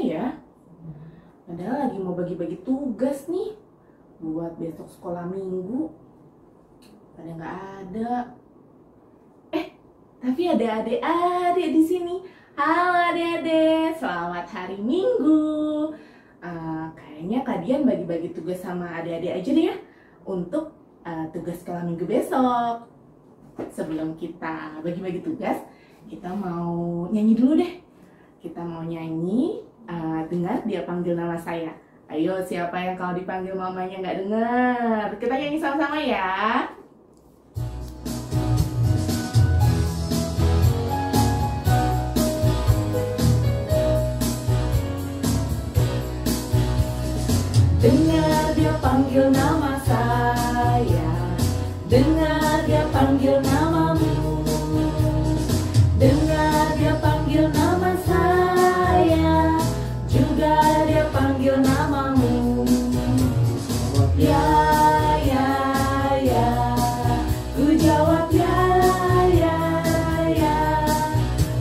ya? Padahal lagi mau bagi-bagi tugas nih buat besok sekolah minggu. Pada nggak ada. Tapi ada adik-adik di sini. Halo adik-adik, selamat hari Minggu. Kayaknya kalian bagi-bagi tugas sama adik-adik aja deh ya untuk tugas sekolah minggu besok. Sebelum kita bagi-bagi tugas, kita mau nyanyi dulu deh. Kita mau nyanyi, dengar dia panggil nama saya. Ayo, siapa yang kalau dipanggil mamanya nggak dengar? Kita nyanyi sama-sama ya. Dengar dia panggil nama saya, dengar dia panggil namamu, dengar dia panggil nama saya, juga dia panggil namamu. Ya, ya, ya, ku jawab ya, ya, ya,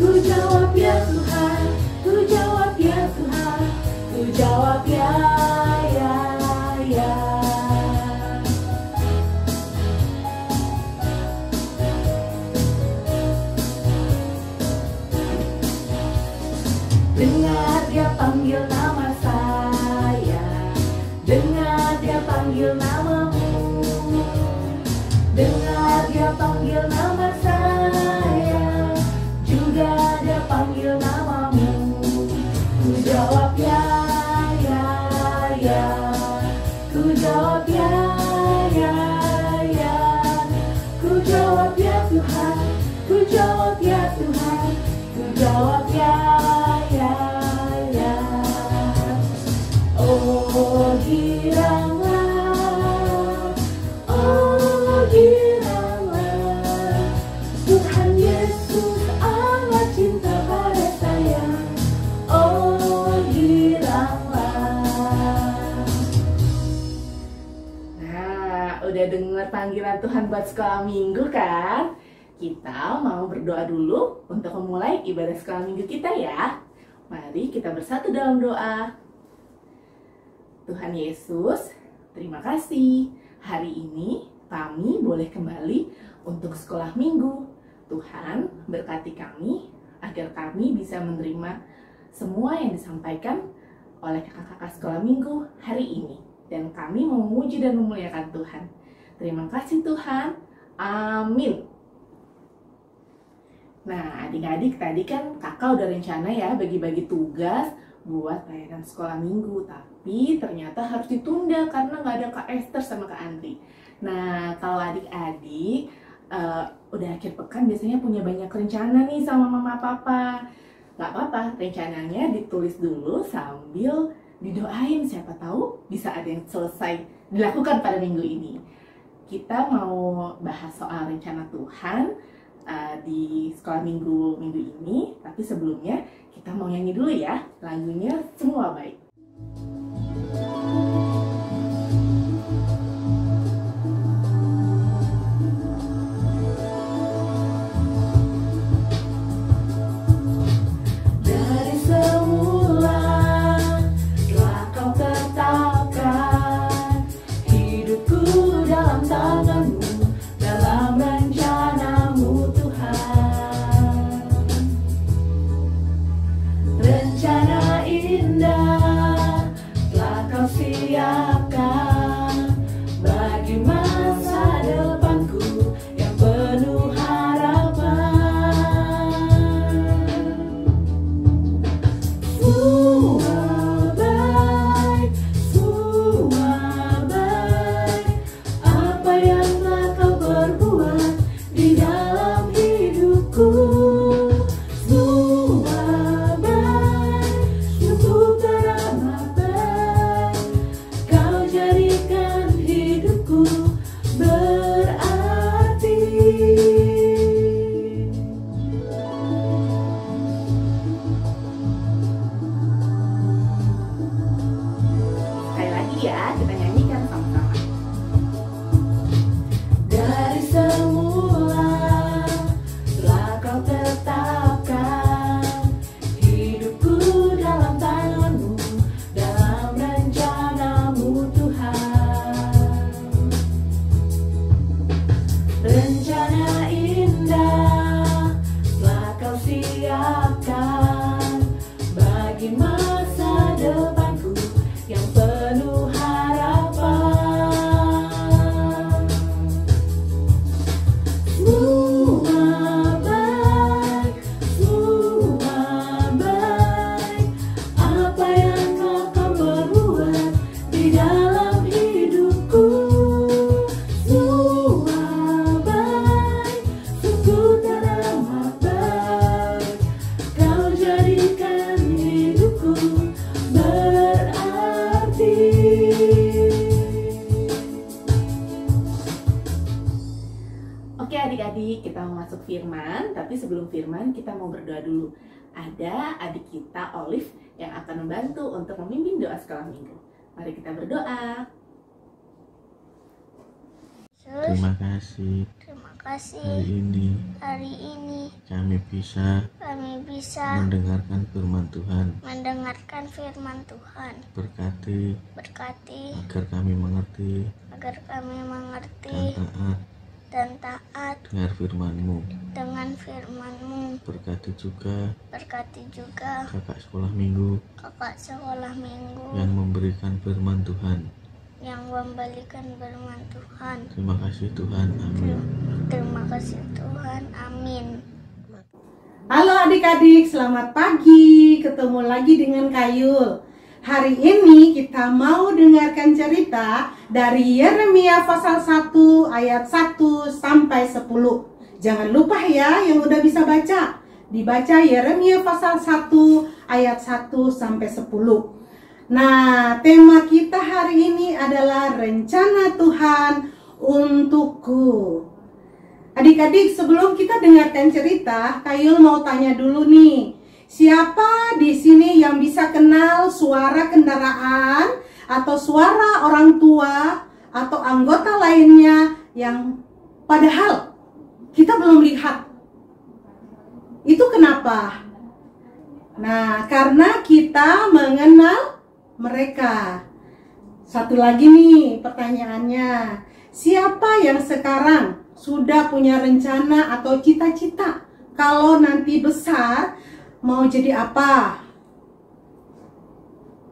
ku jawab ya Tuhan, ku jawab ya Tuhan, ku jawab ya. Dengar dia panggil nama saya, dengar dia panggil namamu, dengar dia panggil nama saya, juga dia panggil namamu. Ku jawab ya, ya, ya, ku jawab ya, ya, ya, ku jawab ya Tuhan, ku jawab ya Tuhan, ku jawab ya. Oh giranglah, oh giranglah, Tuhan Yesus amat cinta pada saya. Oh giranglah. Nah, udah dengar panggilan Tuhan buat sekolah minggu kan? Kita mau berdoa dulu untuk memulai ibadah sekolah minggu kita ya. Mari kita bersatu dalam doa. Tuhan Yesus, terima kasih. Hari ini kami boleh kembali untuk sekolah minggu. Tuhan, berkati kami agar kami bisa menerima semua yang disampaikan oleh kakak-kakak sekolah minggu hari ini. Dan kami mau memuji dan memuliakan Tuhan. Terima kasih Tuhan. Amin. Nah, adik-adik, tadi kan kakak udah rencana ya bagi-bagi tugas buat layanan sekolah minggu, tapi ternyata harus ditunda karena nggak ada Kak Esther sama Kak Andri. Nah, kalau adik-adik udah akhir pekan biasanya punya banyak rencana nih sama mama papa. Nggak apa-apa, rencananya ditulis dulu sambil didoain, siapa tahu bisa ada yang selesai dilakukan pada minggu ini. Kita mau bahas soal rencana Tuhan di sekolah minggu ini, tapi sebelumnya kita mau nyanyi dulu ya lagunya Semua Baik. Dari semula telah kau tetapkan hidupku dalam tanganmu, dalam rencanamu Tuhan. Rencana indah persiapkan bagi masa depanku yang penuh harapan. Semua baik, apa yang akan berbuat di dalam hidupku. Semua baik, sungguh teramat baik, kau jadikan hidupku berarti. Oke adik-adik, kita mau masuk firman, tapi sebelum firman kita mau berdoa dulu. Ada adik kita Olive yang akan membantu untuk memimpin doa sekolah minggu. Mari kita berdoa. Terima kasih hari ini kami bisa mendengarkan firman Tuhan. Berkati agar kami mengerti dan taat dengan firman-Mu. Berkati juga kakak sekolah minggu yang memberikan firman Tuhan. Terima kasih Tuhan, amin. Halo adik-adik, selamat pagi. Ketemu lagi dengan Kayul. Hari ini kita mau dengarkan cerita dari Yeremia pasal 1 ayat 1 sampai 10. Jangan lupa ya yang udah bisa baca. Dibaca Yeremia pasal 1 ayat 1 sampai 10. Nah, tema kita hari ini adalah rencana Tuhan untukku. Adik-adik, sebelum kita dengarkan cerita, Kayul mau tanya dulu nih. Siapa di sini yang bisa kenal suara kendaraan atau suara orang tua atau anggota lainnya yang padahal kita belum lihat? Itu kenapa? Nah, karena kita mengenal mereka. Satu lagi nih pertanyaannya. Siapa yang sekarang sudah punya rencana atau cita-cita kalau nanti besar mau jadi apa?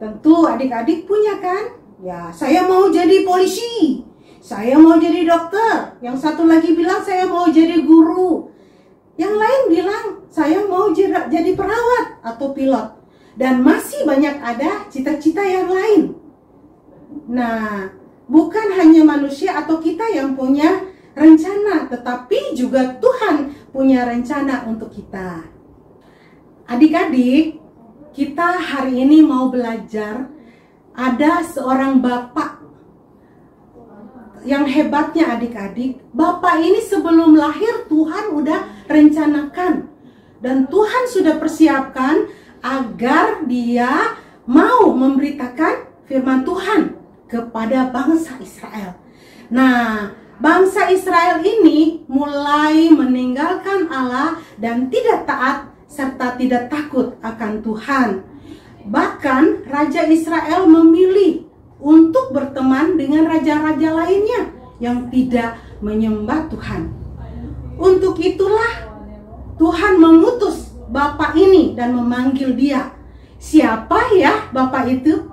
Tentu adik-adik punya kan? Ya, saya mau jadi polisi, saya mau jadi dokter, yang satu lagi bilang saya mau jadi guru, yang lain bilang saya mau jadi perawat atau pilot, dan masih banyak ada cita-cita yang lain. Nah, bukan hanya manusia atau kita yang punya rencana, tetapi juga Tuhan punya rencana untuk kita. Adik-adik, kita hari ini mau belajar. Ada seorang bapak yang hebatnya adik-adik. Bapak ini sebelum lahir Tuhan udah rencanakan. Dan Tuhan sudah persiapkan agar dia mau memberitakan firman Tuhan kepada bangsa Israel. Nah, bangsa Israel ini mulai meninggalkan Allah dan tidak taat serta tidak takut akan Tuhan. Bahkan Raja Israel memilih untuk berteman dengan raja-raja lainnya yang tidak menyembah Tuhan. Untuk itulah Tuhan mengutus bapak ini dan memanggil dia. Siapa ya bapak itu?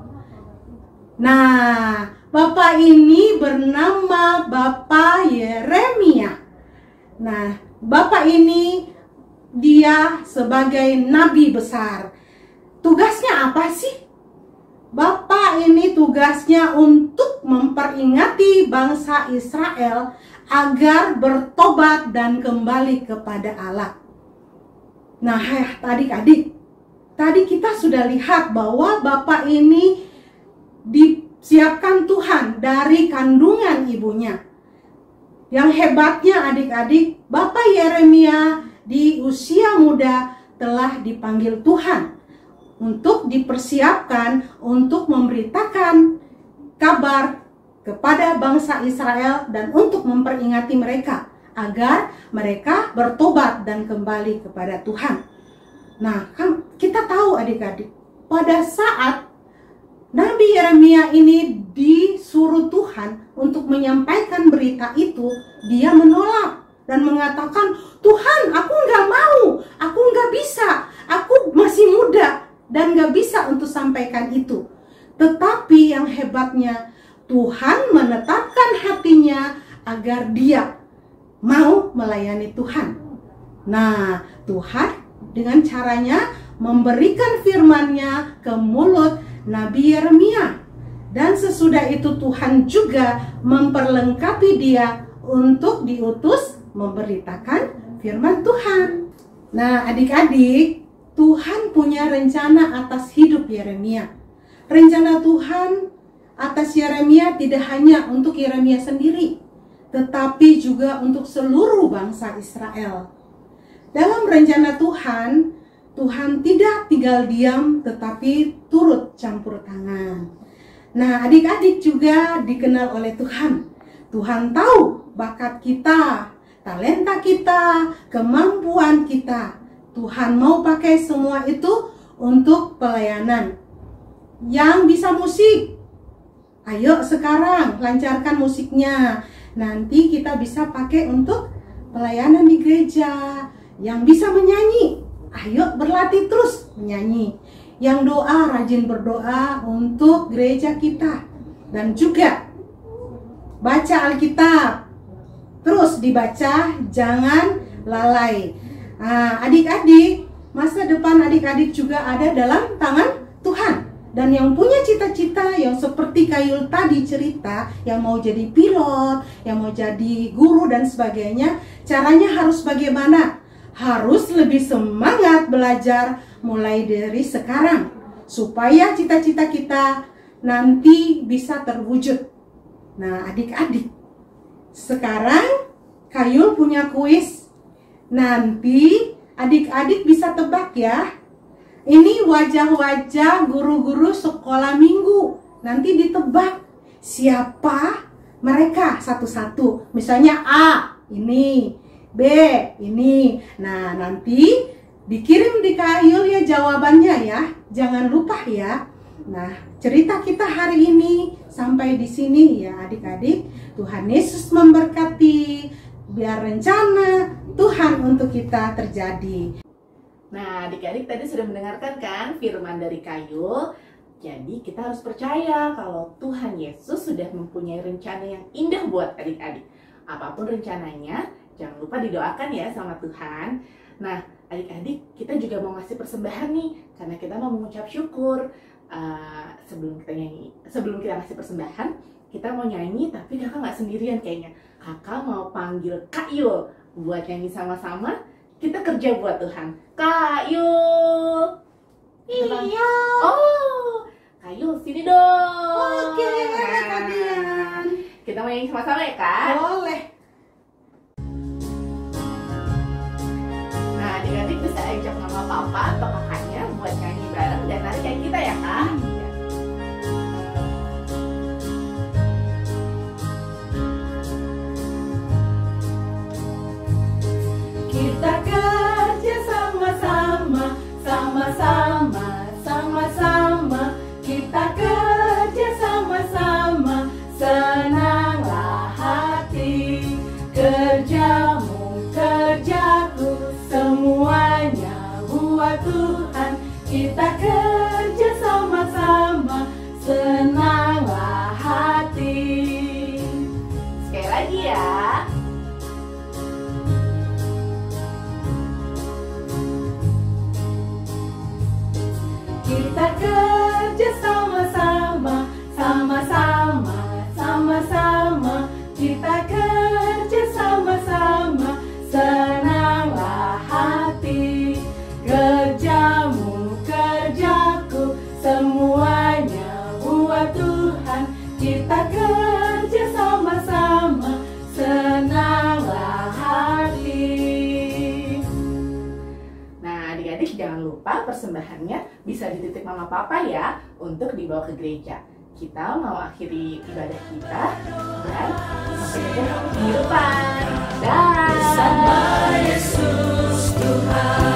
Nah, bapak ini bernama Bapak Yeremia. Nah, bapak ini dia sebagai nabi besar. Tugasnya apa sih? Bapak ini tugasnya untuk memperingati bangsa Israel agar bertobat dan kembali kepada Allah. Nah, adik-adik, tadi kita sudah lihat bahwa bapak ini disiapkan Tuhan dari kandungan ibunya. Yang hebatnya adik-adik, Bapak Yeremia di usia muda telah dipanggil Tuhan untuk dipersiapkan untuk memberitakan kabar kepada bangsa Israel dan untuk memperingati mereka agar mereka bertobat dan kembali kepada Tuhan. Nah, kan kita tahu adik-adik, pada saat Nabi Yeremia ini disuruh Tuhan untuk menyampaikan berita itu, dia menolak. dan mengatakan, Tuhan, aku nggak mau, aku nggak bisa, aku masih muda dan nggak bisa untuk sampaikan itu. Tetapi yang hebatnya, Tuhan menetapkan hatinya agar dia mau melayani Tuhan. Nah, Tuhan dengan caranya memberikan firman-Nya ke mulut Nabi Yeremia. Dan sesudah itu Tuhan juga memperlengkapi dia untuk diutus memberitakan firman Tuhan. Nah, adik-adik, Tuhan punya rencana atas hidup Yeremia. Rencana Tuhan atas Yeremia tidak hanya untuk Yeremia sendiri, tetapi juga untuk seluruh bangsa Israel. Dalam rencana Tuhan, Tuhan tidak tinggal diam tetapi turut campur tangan. Nah, adik-adik juga dikenal oleh Tuhan. Tuhan tahu bakat kita, talenta kita, kemampuan kita. Tuhan mau pakai semua itu untuk pelayanan. Yang bisa musik, ayo sekarang lancarkan musiknya. Nanti kita bisa pakai untuk pelayanan di gereja. Yang bisa menyanyi, ayo berlatih terus menyanyi. Yang doa, rajin berdoa untuk gereja kita. Dan juga baca Alkitab, terus dibaca, jangan lalai. Adik-adik, masa depan adik-adik juga ada dalam tangan Tuhan. Dan yang punya cita-cita yang seperti Kayul tadi cerita, yang mau jadi pilot, yang mau jadi guru dan sebagainya, caranya harus bagaimana? Harus lebih semangat belajar mulai dari sekarang, supaya cita-cita kita nanti bisa terwujud. Nah, adik-adik, sekarang Kayul punya kuis. Nanti adik-adik bisa tebak ya. Ini wajah-wajah guru-guru sekolah minggu. Nanti ditebak siapa mereka satu-satu. Misalnya A, ini. B, ini. Nah, nanti dikirim di Kayul ya jawabannya ya. Jangan lupa ya. Nah, cerita kita hari ini sampai di sini ya adik-adik. Tuhan Yesus memberkati. Biar rencana Tuhan untuk kita terjadi. Nah, adik-adik tadi sudah mendengarkan kan firman dari Kayul. Jadi kita harus percaya kalau Tuhan Yesus sudah mempunyai rencana yang indah buat adik-adik. Apapun rencananya, jangan lupa didoakan ya sama Tuhan. Nah, adik-adik, kita juga mau ngasih persembahan nih, karena kita mau mengucap syukur. Sebelum kita ngasih persembahan, kita mau nyanyi, tapi kakak nggak sendirian kayaknya. Kakak mau panggil Kak Yul buat nyanyi sama-sama. Kita kerja buat Tuhan. Kak Yul. Iya. Oh, Kak Yul sini dong. Oke, kalian. Kita mau nyanyi sama-sama ya, Kak? Boleh. Nah, adik-adik bisa ajak mama papa atau kakaknya buat nyanyi bareng dan nari kayak kita ya, Kak? Kita kerja sama-sama, sama-sama, sama-sama. Kita kerja sama-sama, senanglah hati. Kerjamu, kerjaku, semuanya buat Tuhan. Kita kerja sama-sama, senanglah hati. Sekali lagi ya. Kita kerja sama-sama, sama-sama, sama-sama. Kita kerja sama-sama, senanglah hati. Kerjamu, kerjaku, semuanya buat Tuhan. Kita kerja sama-sama, senanglah hati. Nah, adik-adik jangan lupa persembahannya bisa dititip mama papa ya untuk dibawa ke gereja. Kita mau akhiri ibadah kita dan sampai ketemu di depan. Dah. Bersama Yesus Tuhan.